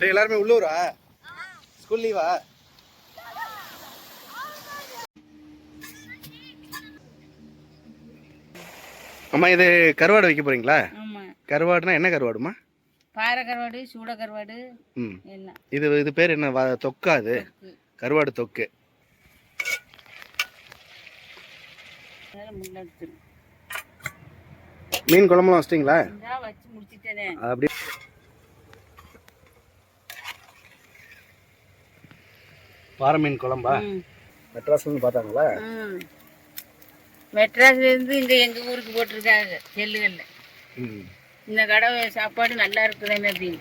யார் எல்லாருமே உள்ளூரா? ஸ்கூல் லீவா? அம்மா இது கருவாடு வைக்க போறீங்களா? கருவாடுனா என்ன கருவாடுமா? பாறை கருவாடு, சூட கருவாடு. இது பேர் என்ன? தொக்கா? அது கருவாடு தொக்கு. மீன் குழம்புலாம் வச்சிட்டீங்களா? வச்சு முடிச்சிட்டேனே. அப்படி பாறை மீன் குழம்பா? மெட்ராஸ்ல பார்த்தாங்களா? மெட்ராஸ்ல இருந்து இங்க எங்க ஊருக்கு போட்டிருக்காங்க செல்லுகள்ல. இந்த கடை சாப்பாடு நல்லா இருக்குதுன்னு அப்படின்னு.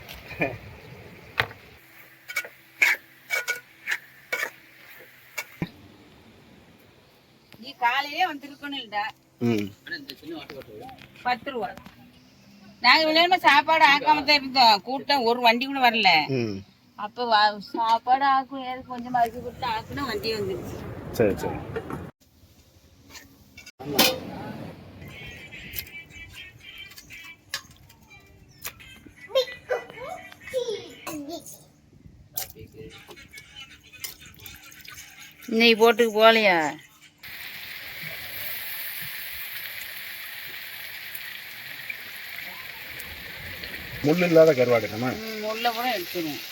நீ காலையிலே வந்துருக்கணும் இல்லடா. 10 ரூபா. நாங்க விளையாட சாப்பாடு ஆக்காம தான் இருந்தோம். கூட்டம் ஒரு வண்டி கூட வரல. அப்ப சாப்பாடு ஆக்கும் ஏது கொஞ்சம் அரிசி கொடுத்து ஆக்குனா வண்டி வந்துருச்சு. சரி சரி. இன்னைக்கு போட்டுக்கு போகலையா? முள் இல்லாத கருவாடு நம்ம முள்ள கூட எடுத்துருவோம்.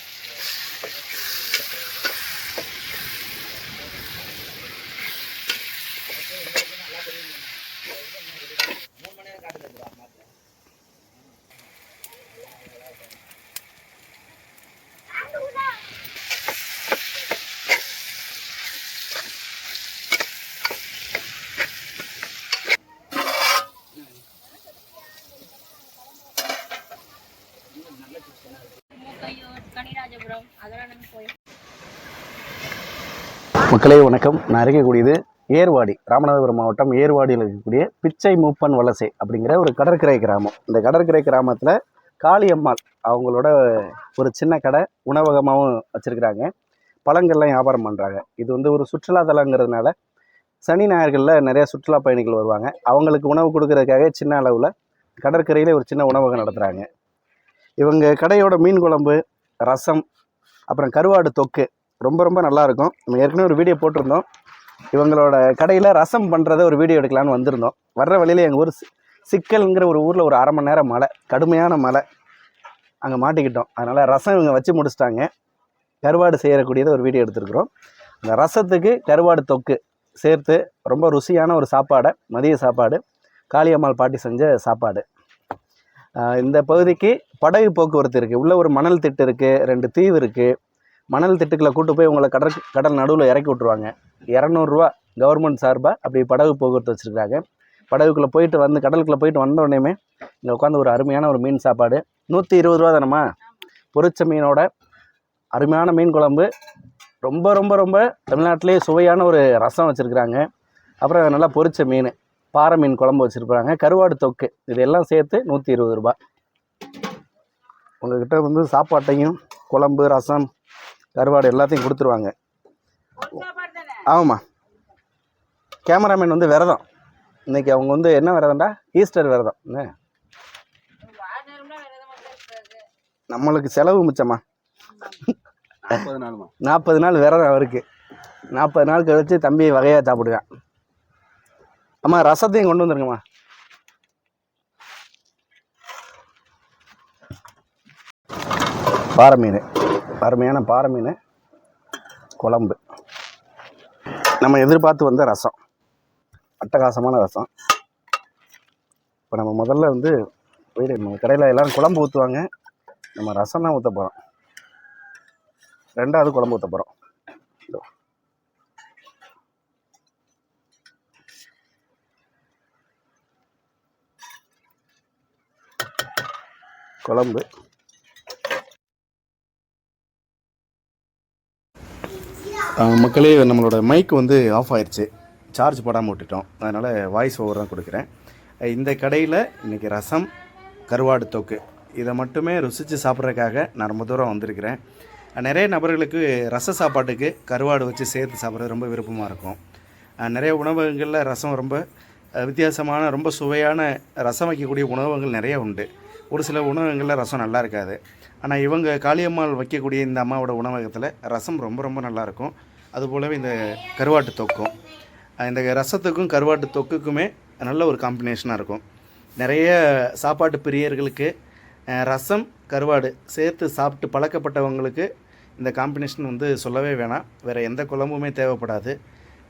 மக்களே வணக்கம். நான் இருக்கக்கூடியது ஏர்வாடி, ராமநாதபுரம் மாவட்டம் ஏர்வாடியில் இருக்கக்கூடிய பிச்சை மூப்பன் வலசை அப்படிங்கிற ஒரு கடற்கரை கிராமம். இந்த கடற்கரை கிராமத்தில் காளியம்மாள் அவங்களோட ஒரு சின்ன கடை உணவகமாகவும் வச்சுருக்கிறாங்க. பழங்கள்லாம் வியாபாரம் பண்ணுறாங்க. இது வந்து ஒரு சுற்றுலாத்தலங்கிறதுனால சனி ஞாயிறுகளில் நிறைய சுற்றுலா பயணிகள் வருவாங்க. அவங்களுக்கு உணவு கொடுக்கறதுக்காக சின்ன அளவில் கடற்கரையில் ஒரு சின்ன உணவகம் நடத்துகிறாங்க. இவங்க கடையோட மீன் குழம்பு, ரசம், அப்புறம் கருவாடு தொக்கு ரொம்ப ரொம்ப நல்லாயிருக்கும். நம்ம ஏற்கனவே ஒரு வீடியோ போட்டிருந்தோம். இவங்களோட கடையில் ரசம் பண்ணுறத ஒரு வீடியோ எடுக்கலான்னு வந்திருந்தோம். வர்ற வழியில் எங்கள் ஊர் சிக்கல்ங்கிற ஒரு ஊரில் ஒரு 1/2 மணி நேரம் மழை, கடுமையான மழை, அங்கே மாட்டிக்கிட்டோம். அதனால் ரசம் இவங்க வச்சு முடிச்சிட்டாங்க. கருவாடு செய்யக்கூடியதை ஒரு வீடியோ எடுத்துருக்குறோம். அந்த ரசத்துக்கு கருவாடு தொக்கு சேர்த்து ரொம்ப ருசியான ஒரு சாப்பாடை, மதிய சாப்பாடு, காளியம்மாள் பாட்டி செஞ்ச சாப்பாடு. இந்த பகுதிக்கு படகு போக்குவரத்து இருக்குது. உள்ளே ஒரு மணல் திட்டு இருக்குது, 2 தீவு இருக்குது. மணல் திட்டுக்களை கூட்டு போய் உங்களை கடல் நடுவில் இறக்கி விட்ருவாங்க. 200 ரூபா கவர்மெண்ட் சார்பாக அப்படி படகு போக்குவரத்து வச்சுருக்காங்க. படகுக்குள்ளே போயிட்டு வந்து கடலுக்குள்ளே போயிட்டு வந்த உடனேயுமே இங்கே உட்காந்து ஒரு அருமையான ஒரு மீன் சாப்பாடு. 120 ரூபா தானம்மா? பொரிச்ச மீனோட அருமையான மீன் குழம்பு, ரொம்ப ரொம்ப ரொம்ப தமிழ்நாட்டிலே சுவையான ஒரு ரசம் வச்சுருக்குறாங்க. அப்புறம் நல்லா பொரிச்ச மீன், பாறை மீன் குழம்பு வச்சுருக்குறாங்க, கருவாடு தொக்கு, இதெல்லாம் சேர்த்து 120 ரூபா. உங்கள்கிட்ட வந்து சாப்பாட்டையும் குழம்பு, ரசம், கருவாடு எல்லாத்தையும் கொடுத்துருவாங்க. ஆமாம்மா. கேமராமேன் வந்து விரதம். இன்றைக்கி அவங்க வந்து என்ன விரதம்டா? ஈஸ்டர் விரதம். நம்மளுக்கு செலவு மிச்சம்மா. 40 நாள் விரதம் அவருக்கு. 40 நாள் கழிச்சு தம்பி வகையாக சாப்பிடுவேன். அம்மா ரசத்தையும் கொண்டு வந்துருங்கம்மா. பாறை மீன், அருமையான பாறை மீன் குழம்பு, நம்ம எதிர்பார்த்து வந்த ரசம், அட்டகாசமான ரசம். இப்போ நம்ம முதல்ல வந்து வீடு நம்ம கடையில் எல்லோரும் குழம்பு ஊற்றுவாங்க, நம்ம ரசம் தான் ஊற்ற போகிறோம். 2வது குழம்பு ஊற்ற போகிறோம். குழம்பு மக்களே, நம்மளோட மைக் வந்து ஆஃப் ஆயிடுச்சு, சார்ஜ் போடாமல் விட்டுட்டோம். அதனால் வாய்ஸ் ஓவர் தான் கொடுக்குறேன். இந்த கடையில் இன்றைக்கி ரசம், கருவாடு தொக்கு இதை மட்டுமே ருசித்து சாப்பிட்றதுக்காக நான் ரொம்ப தூரம் வந்திருக்கிறேன். நிறைய நபர்களுக்கு ரச சாப்பாட்டுக்கு கருவாடு வச்சு சேர்த்து சாப்பிட்றது ரொம்ப விருப்பமாக இருக்கும். நிறைய உணவகங்களில் ரசம் ரொம்ப வித்தியாசமான, ரொம்ப சுவையான ரசம் வைக்கக்கூடிய உணவகங்கள் நிறைய உண்டு. ஒரு சில உணவகங்களில் ரசம் நல்லா இருக்காது. ஆனால் இவங்க காளியம்மாள் வைக்கக்கூடிய இந்த அம்மாவோட உணவகத்தில் ரசம் ரொம்ப ரொம்ப நல்லாயிருக்கும். அதுபோலவே இந்த கருவாட்டு தொக்கும், இந்த ரசத்துக்கும் கருவாட்டு தொக்குக்குமே நல்ல ஒரு காம்பினேஷனாக இருக்கும். நிறைய சாப்பாட்டு பிரியர்களுக்கு ரசம் கருவாடு சேர்த்து சாப்பிட்டு பழக்கப்பட்டவங்களுக்கு இந்த காம்பினேஷன் வந்து சொல்லவே வேணாம். வேறு எந்த குழம்புமே தேவைப்படாது.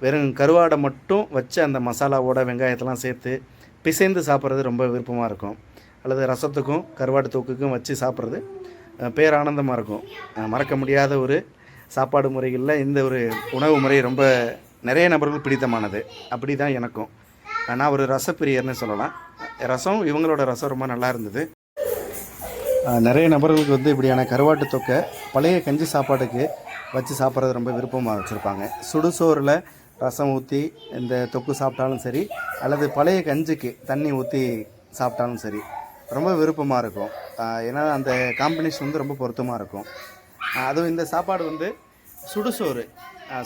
வெறும் கருவாடை மட்டும் வச்சு அந்த மசாலாவோட வெங்காயத்தெல்லாம் சேர்த்து பிசைந்து சாப்பிட்றது ரொம்ப விருப்பமாக இருக்கும். அல்லது ரசத்துக்கும் கருவாட்டு தொக்குக்கும் வச்சு சாப்பிட்றது பேரானந்தமாக இருக்கும். மறக்க முடியாத ஒரு சாப்பாடு முறைகளில் இந்த ஒரு உணவு முறை ரொம்ப நிறைய நபர்கள் பிடித்தமானது. அப்படி தான் எனக்கும். நான் ஒரு ரசப்பிரியர்னு சொல்லலாம். ரசம் இவங்களோட ரசம் ரொம்ப நல்லா இருந்தது. நிறைய நபர்களுக்கு வந்து இப்படியான கருவாட்டு தொக்கை பழைய கஞ்சி சாப்பாட்டுக்கு வச்சு சாப்பிட்றது ரொம்ப விருப்பமாக வச்சுருப்பாங்க. சுடுசோறில் ரசம் ஊற்றி இந்த தொக்கு சாப்பிட்டாலும் சரி, அல்லது பழைய கஞ்சிக்கு தண்ணி ஊற்றி சாப்பிட்டாலும் சரி, ரொம்ப விருப்பமாக இருக்கும். ஏன்னா அந்த காம்பினேஷன் வந்து ரொம்ப பொருத்தமாக இருக்கும். அதுவும் இந்த சாப்பாடு வந்து சுடுசோறு,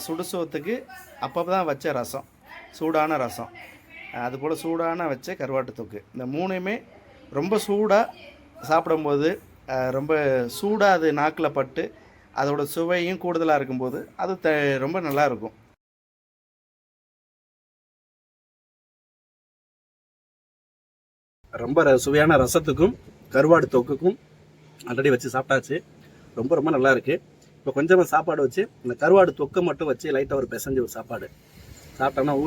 சுடுசோத்துக்கு அப்போ தான் வச்ச ரசம், சூடான ரசம், அதுபோல் சூடான வச்ச கருவாட்டு தொக்கு, இந்த மூணுமே ரொம்ப சூடாக சாப்பிடும்போது ரொம்ப சூடாக அது நாக்கில் பட்டு அதோட சுவையும் கூடுதலாக இருக்கும்போது அது ரொம்ப நல்லாயிருக்கும். ரொம்ப சுவையான ரசத்துக்கும் கருவாடு தொக்குக்கும் ஆல்ரெடி வச்சு சாப்பிட்டாச்சு. ரொம்ப ரொம்ப நல்லா இருக்குது. இப்போ கொஞ்சமாக சாப்பாடு வச்சு இந்த கருவாடு தொக்கை மட்டும் வச்சு லைட்டாக ஒரு பிசைஞ்சு ஒரு சாப்பாடு சாப்பிட்டோம்னா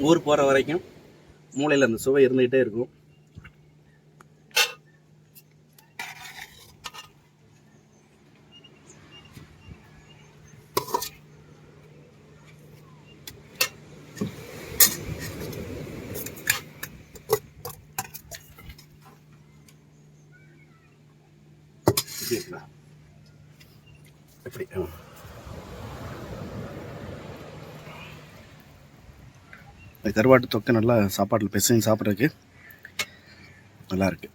ஊர் போகிற வரைக்கும் மூளையில் அந்த சுவை இருந்துக்கிட்டே இருக்கும். எப்படி இந்த கருவாட்டு தொக்கை நல்லா சாப்பாட்டில் பிசைஞ்சு சாப்பிட்றதுக்கு நல்லா இருக்கு.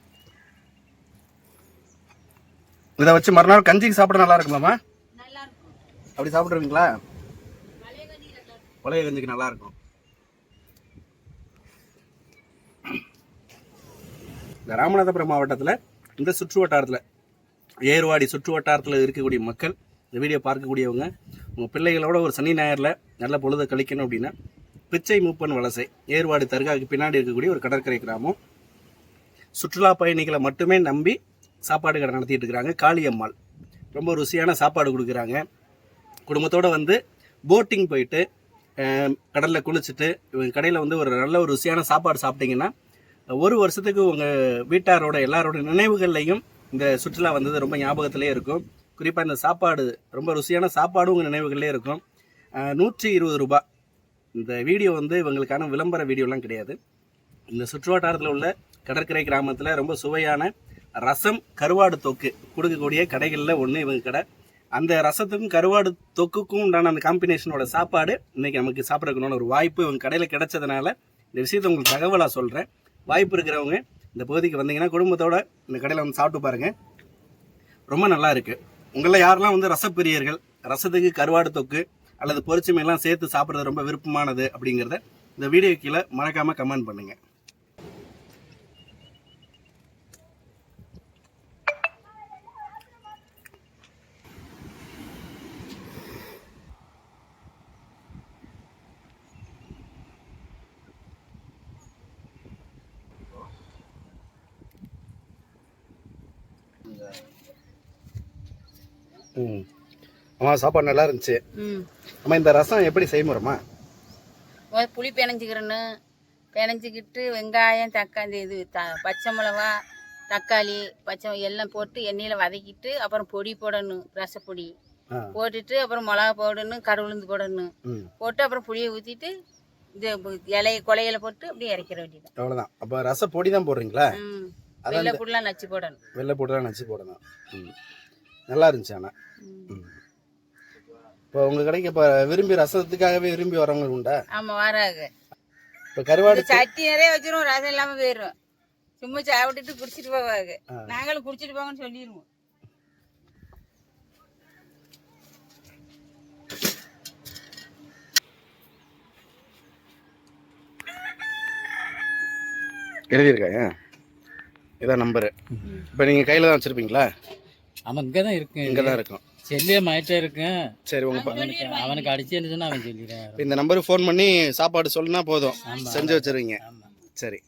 இதை வச்சு மறுநாள் கஞ்சிக்கு சாப்பிட நல்லா இருக்குமாம்மா? அப்படி சாப்பிட்ருவீங்களா? பழைய கஞ்சிக்கு நல்லா இருக்கும். இந்த ராமநாதபுரம் மாவட்டத்தில் இந்த சுற்று வட்டாரத்தில், ஏர்வாடி சுற்று வட்டாரத்தில் இருக்கக்கூடிய மக்கள், இந்த வீடியோ பார்க்கக்கூடியவங்க, உங்கள் பிள்ளைகளோட ஒரு சனி ஞாயிறில் நல்ல பொழுதை கழிக்கணும் அப்படின்னா பிச்சை மூப்பன் வலசை, ஏர்வாடி தர்காவுக்கு பின்னாடி இருக்கக்கூடிய ஒரு கடற்கரை கிராமம். சுற்றுலா பயணிகளை மட்டுமே நம்பி சாப்பாடு கடை நடத்திட்டு இருக்கிறாங்க. காளியம்மாள் ரொம்ப ருசியான சாப்பாடு கொடுக்குறாங்க. குடும்பத்தோடு வந்து போட்டிங் போயிட்டு கடலில் குளிச்சுட்டு இவங்க கடையில் வந்து ஒரு நல்ல ஒரு ருசியான சாப்பாடு சாப்பிட்டீங்கன்னா ஒரு வருஷத்துக்கு உங்கள் வீட்டாரோட எல்லாரோட நினைவுகள்லையும் இந்த சுற்றுலா வந்தது ரொம்ப ஞாபகத்திலே இருக்கும். குறிப்பாக இந்த சாப்பாடு ரொம்ப ருசியான சாப்பாடும் உங்கள் நினைவுகளிலே இருக்கும். 120 ரூபாய். இந்த வீடியோ வந்து இவங்களுக்கான விளம்பர வீடியோலாம் கிடையாது. இந்த சுற்றுவட்டாரத்தில் உள்ள கடற்கரை கிராமத்தில் ரொம்ப சுவையான ரசம் கருவாடு தொக்கு கொடுக்கக்கூடிய கடைகளில் ஒன்று இவங்க கடை. அந்த ரசத்துக்கும் கருவாடு தொக்குக்கும் உண்டான அந்த காம்பினேஷனோட சாப்பாடு இன்றைக்கி நமக்கு சாப்பிட்றதுக்குன்னு ஒரு வாய்ப்பு இவங்க கடையில் கிடைச்சதுனால இந்த விஷயத்தை உங்களுக்கு தகவலாக சொல்கிறேன். வாய்ப்பு இருக்கிறவங்க இந்த பகுதிக்கு வந்தீங்கன்னா குடும்பத்தோட இந்த கடையில் வந்து சாப்பிட்டு பாருங்கள். ரொம்ப நல்லா இருக்குது. உங்களில் யாரெல்லாம் வந்து ரசப்பிரியர்கள், ரசத்துக்கு கருவாடு தொக்கு அல்லது பொரிச்சு மீன்லாம் சேர்த்து சாப்பிட்றது ரொம்ப விருப்பமானது அப்படிங்கிறத இந்த வீடியோ கீழே மறக்காமல் கமெண்ட் பண்ணுங்கள். அம்மா சாப்பாடு நல்லா இருந்துச்சு. அம்மா இந்த ரசம் எப்படி செய்முறைமா? புளி பிணைஞ்சிக்கிட்டு வெங்காயம், தக்காளி, பச்சை மிளகா, தக்காளி, பச்சை எல்லாம் போட்டு எண்ணெயில் வதக்கிட்டு அப்புறம் பொடி போடணும். ரசப்பொடி போட்டுட்டு அப்புறம் மிளகா போடணும், கருவுளுந்து போடணும். போட்டு அப்புறம் புளியை ஊற்றிட்டு இந்த கொலையில போட்டு அப்படியே இறக்கிற வேண்டியது. அவ்வளோதான். அப்போ ரசப்பொடி தான் போடுறீங்களா? வெள்ளை பூடெலாம் நச்சு போடணும். வெள்ளை பூடெலாம் நச்சு போடணும். நல்லா இருந்துச்சு. ஆனால் இப்போ உங்கள் கடைக்கு இப்போ விரும்பி ரசத்துக்காகவே விரும்பி வரவங்களுக்கு உண்டா? ஆமாம், வராங்க. இப்போ கருவாடு சட்டி நிறைய வச்சிரும், ரசம் இல்லாமல் போயிடும். சும்மா சாப்பிட்டுட்டு குடிச்சிட்டு போவாங்க. நாங்களும் குடிச்சிட்டு போங்கன்னு சொல்லிடுவோம். எழுதியிருக்காங்க. இதான் நம்பரு. இப்போ நீங்கள் கையில் தான் வச்சுருப்பீங்களா? அவன் இங்கே தான் இருக்கு. இங்கே தான் இருக்கும். செல்லியே மாயிட்டே இருக்கேன். சரி, அவனுக்கு அடிச்சேன்னு சொன்னா அவன் சொல்லிடுறேன். இந்த நம்பருக்கு ஃபோன் பண்ணி சாப்பாடு சொல்லுனா போதும், செஞ்சு வச்சிருவீங்க. ஆமாம். சரி.